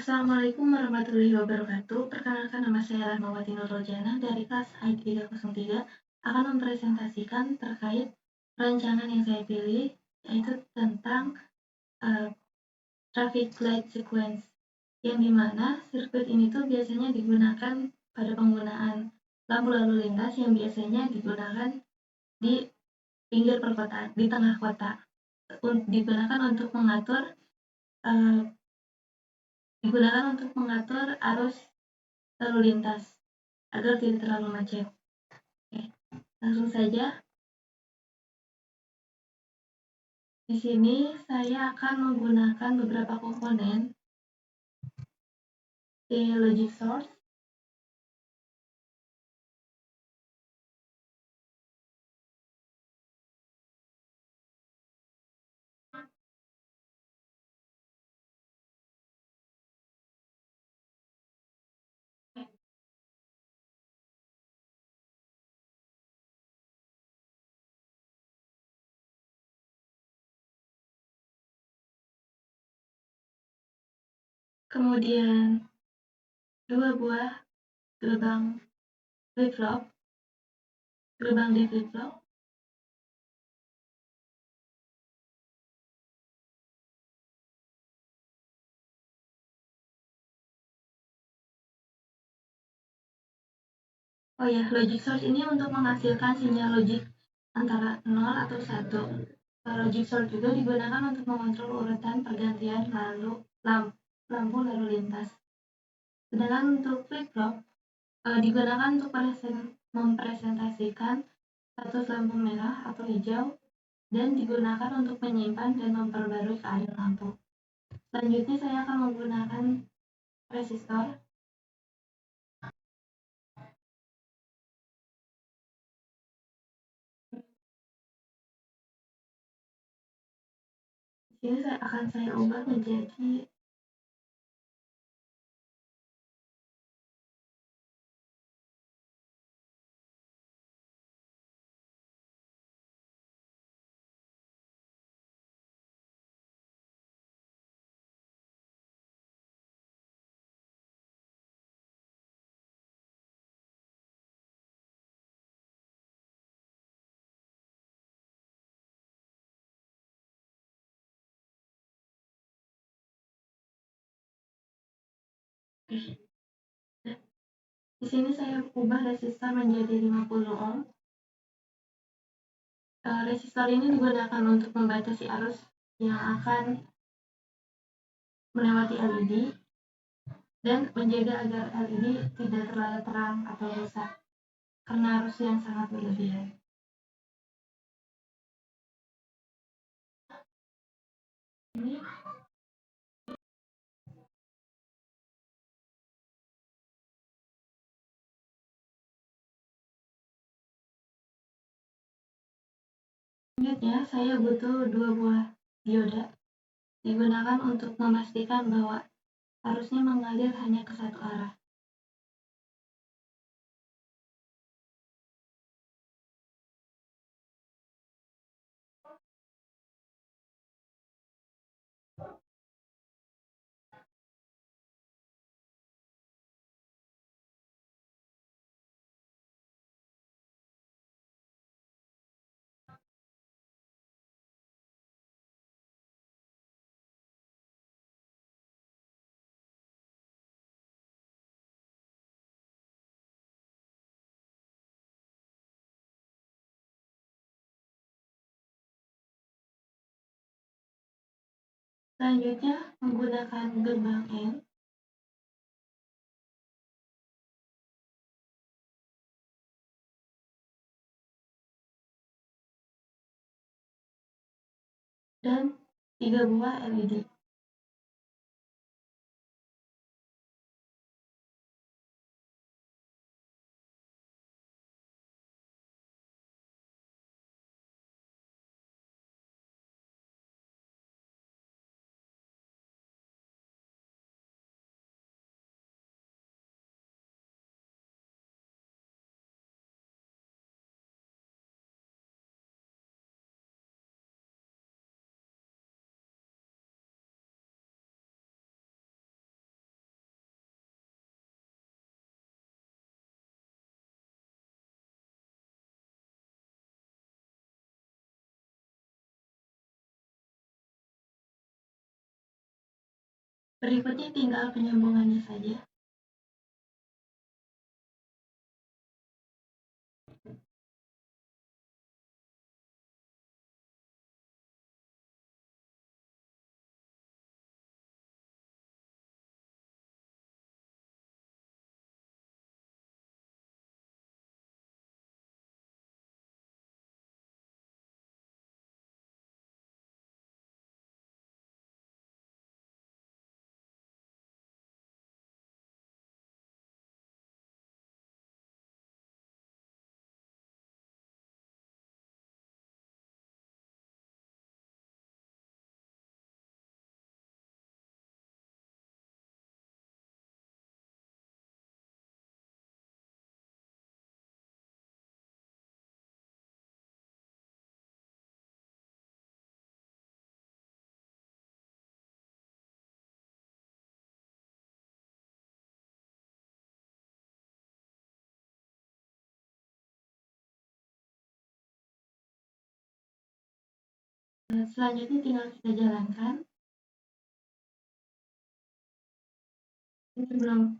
Assalamualaikum warahmatullahi wabarakatuh. Perkenalkan, nama saya Rahmawati Nurrojana dari kelas I303 akan mempresentasikan terkait rancangan yang saya pilih, yaitu tentang uh, traffic light sequence, yang dimana sirkuit ini tuh biasanya digunakan pada penggunaan lampu lalu lintas yang biasanya digunakan di pinggir perkotaan, di tengah kota, digunakan untuk mengatur uh, arus lalu lintas agar tidak terlalu macet. Oke, langsung saja. Di sini saya akan menggunakan beberapa komponen di logic source. Kemudian dua buah gerbang flip-flop, gerbang D flip-flop, oh ya, logic source ini untuk menghasilkan sinyal logik antara 0 atau 1. Logic source juga digunakan untuk mengontrol urutan pergantian lampu lalu lintas. Sedangkan untuk flip-flop digunakan untuk mempresentasikan status lampu merah atau hijau dan digunakan untuk menyimpan dan memperbarui keadaan lampu. Selanjutnya saya akan menggunakan resistor. Di sini saya ubah menjadi di sini saya ubah resistor menjadi 50 ohm. Resistor ini digunakan untuk membatasi arus yang akan melewati LED dan menjaga agar LED tidak terlalu terang atau rusak karena arus yang sangat berlebihan. Ini selanjutnya saya butuh 2 buah dioda, digunakan untuk memastikan bahwa arusnya mengalir hanya ke satu arah. Selanjutnya menggunakan gerbang N dan 3 buah LED. Berikutnya tinggal penyambungannya saja. Selanjutnya tinggal kita jalankan. Ini belum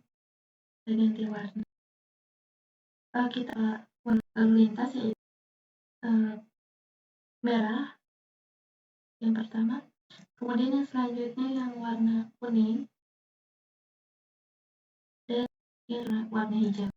ganti warna. Kita lalu lintas yaitu merah yang pertama, kemudian yang selanjutnya yang warna kuning dan yang warna hijau.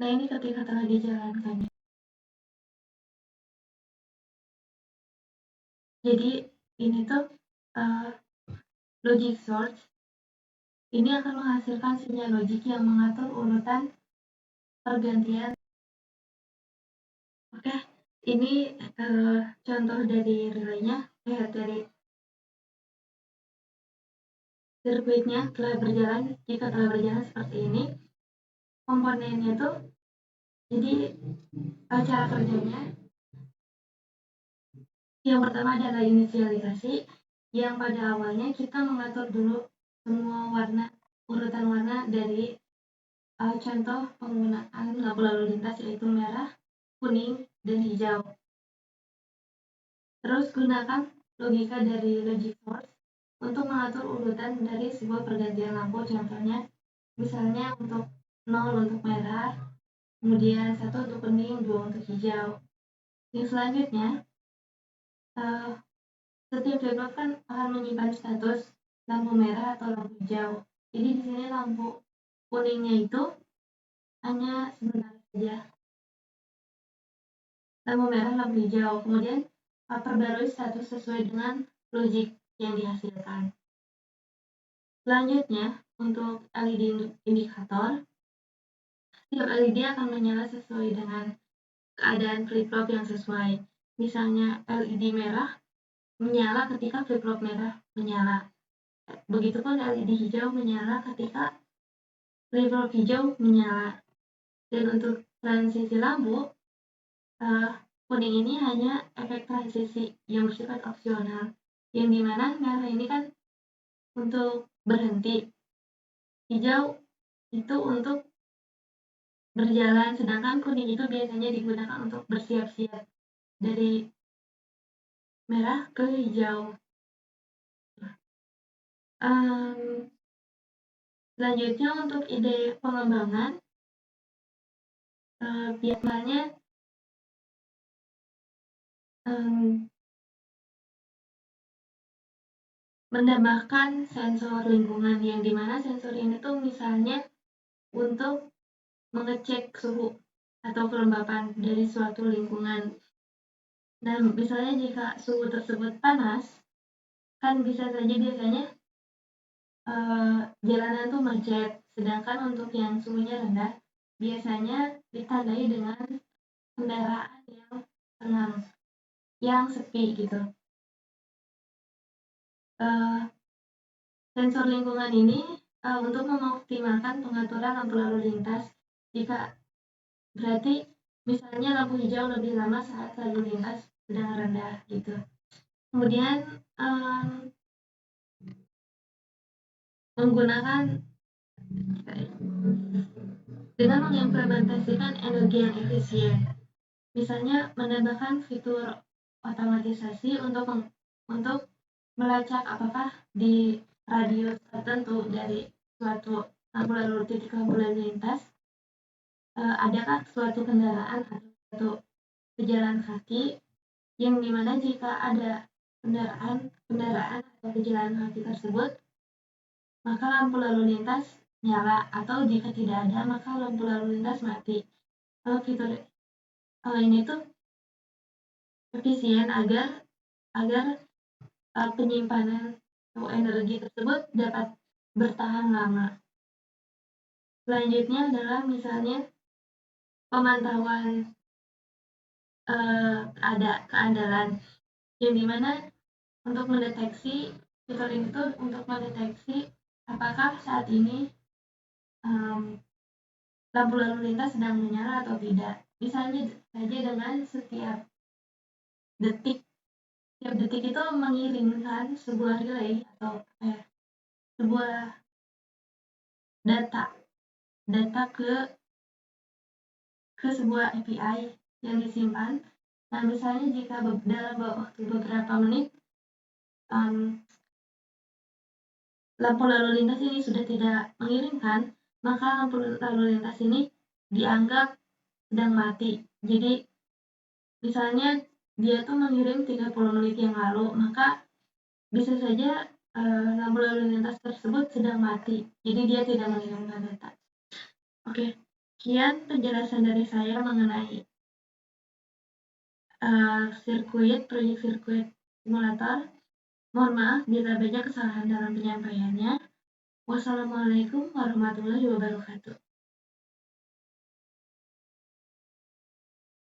Nah, ini ketika telah dijalankan. Jadi ini tuh logic sort. Ini akan menghasilkan sinyal logik yang mengatur urutan pergantian. Oke, ini contoh dari relaynya. Dari sirkuitnya telah berjalan. Jika telah berjalan seperti ini, komponennya tuh jadi cara kerjanya yang pertama adalah inisialisasi, yang pada awalnya kita mengatur dulu semua warna, urutan warna dari contoh penggunaan lampu lalu lintas yaitu merah, kuning, dan hijau. Terus gunakan logika dari logic source untuk mengatur urutan dari sebuah pergantian lampu, contohnya misalnya untuk 0 untuk merah, kemudian 1 untuk kuning, 2 untuk hijau. Yang selanjutnya, setiap flip-flop kan akan menyimpan status lampu merah atau lampu hijau. Jadi di sini lampu kuningnya itu hanya sebentar saja. Lampu merah, lampu hijau. Kemudian perbarui status sesuai dengan logik yang dihasilkan. Selanjutnya, untuk LED indikator, setiap LED akan menyala sesuai dengan keadaan flip-flop yang sesuai. Misalnya LED merah menyala ketika flip-flop merah menyala. Begitupun LED hijau menyala ketika flip-flop hijau menyala. Dan untuk transisi lampu, kuning ini hanya efek transisi yang bersifat opsional. Yang dimana merah ini kan untuk berhenti, hijau itu untuk berjalan, sedangkan kuning itu biasanya digunakan untuk bersiap-siap dari merah ke hijau. Selanjutnya untuk ide pengembangan, biasanya menambahkan sensor lingkungan, yang dimana sensor ini tuh misalnya untuk mengecek suhu atau kelembapan dari suatu lingkungan. Nah, misalnya jika suhu tersebut panas, kan bisa saja biasanya jalanan tuh macet. Sedangkan untuk yang suhunya rendah, biasanya ditandai dengan kendaraan yang tenang, yang sepi gitu. Sensor lingkungan ini untuk mengoptimalkan pengaturan lampu lalu lintas. Jika berarti misalnya lampu hijau lebih lama saat lalu lintas sedang rendah gitu. Kemudian menggunakan dengan mengimplementasikan energi yang efisien. Misalnya menambahkan fitur otomatisasi untuk melacak apakah di radius tertentu dari suatu titik lampu lalu lintas adakah suatu kendaraan atau suatu pejalan kaki yang dimana jika ada kendaraan atau pejalan kaki tersebut maka lampu lalu lintas nyala, atau jika tidak ada maka lampu lalu lintas mati. Kalau fitur ini tuh efisien agar penyimpanan atau energi tersebut dapat bertahan lama. Selanjutnya adalah misalnya pemantauan ada keandalan, yang dimana untuk mendeteksi fitur ini tuh untuk mendeteksi apakah saat ini lampu lalu lintas sedang menyala atau tidak. Misalnya saja dengan setiap detik itu mengirimkan sebuah relay atau sebuah data ke sebuah API yang disimpan. Nah, misalnya jika dalam waktu beberapa menit lampu lalu lintas ini sudah tidak mengirimkan, maka lampu lalu lintas ini dianggap sedang mati. Jadi misalnya dia tuh mengirim 30 menit yang lalu, maka bisa saja lampu lalu lintas tersebut sedang mati. Jadi dia tidak mengirimkan data. Oke, sekian penjelasan dari saya mengenai proyek sirkuit simulator. Mohon maaf bila banyak kesalahan dalam penyampaiannya. Wassalamualaikum warahmatullahi wabarakatuh.